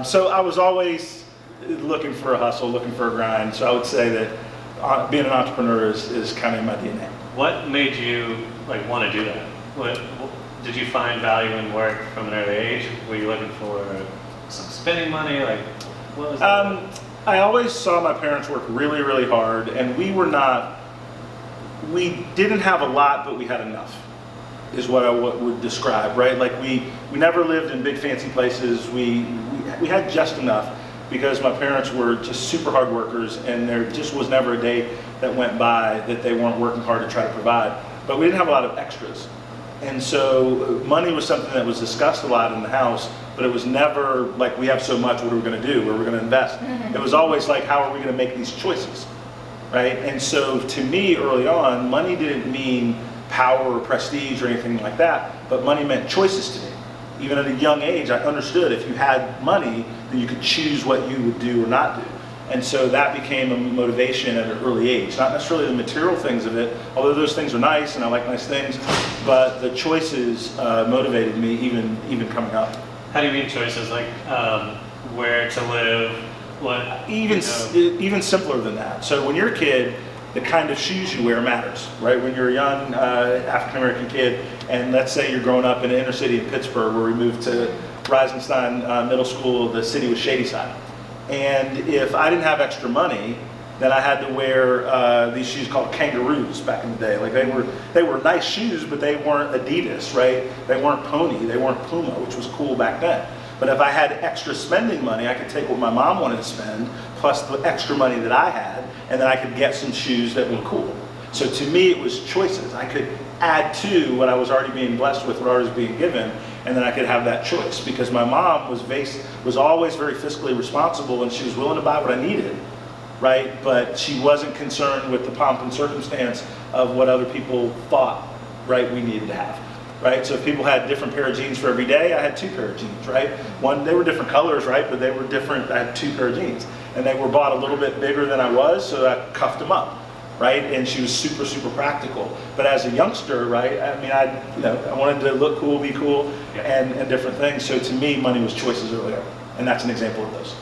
So I was always looking for a hustle, looking for a grind. So I would say that being an entrepreneur is kind of in my DNA. What made you like want to do that? What did you find value in work from an early age? Were you looking for some spending money? Like, what was that? I always saw my parents work really, really hard, and we didn't have a lot, but we had enough, is what I would describe, right? Like we never lived in big fancy places. We had just enough because my parents were just super hard workers, and there just was never a day that went by that they weren't working hard to try to provide. But we didn't have a lot of extras. And so money was something that was discussed a lot in the house, but it was never like, we have so much, what are we going to do? Where are we going to invest? It was always like, how are we going to make these choices, right? And so to me, early on, money didn't mean power or prestige or anything like that, but money meant choices to me. Even at a young age, I understood if you had money, then you could choose what you would do or not do. And so that became a motivation at an early age. Not necessarily the material things of it, although those things are nice and I like nice things, but the choices motivated me even coming up. How do you mean choices? Like where to live? What? Even simpler than that. So when you're a kid, the kind of shoes you wear matters, right? When you're a young African-American kid, and let's say you're growing up in the inner city of Pittsburgh, where we moved to Reisenstein Middle School, the city was Shadyside. And if I didn't have extra money, then I had to wear these shoes called kangaroos back in the day. Like they were nice shoes, but they weren't Adidas, right? They weren't Pony, they weren't Puma, which was cool back then. But if I had extra spending money, I could take what my mom wanted to spend, plus the extra money that I had, and then I could get some shoes that were cool. So to me, it was choices. I could add to what I was already being blessed with, what I was being given, and then I could have that choice. Because my mom was always very fiscally responsible, and she was willing to buy what I needed, right? But she wasn't concerned with the pomp and circumstance of what other people thought, right, we needed to have. Right, so if people had a different pair of jeans for every day, I had 2 pair of jeans, right? They were different colors, right? But they were different. I had 2 pair of jeans, and they were bought a little bit bigger than I was, so I cuffed them up, right? And she was super, super practical. But as a youngster, right? I mean, I wanted to look cool, be cool, and different things. So to me, money was choices earlier, and that's an example of those.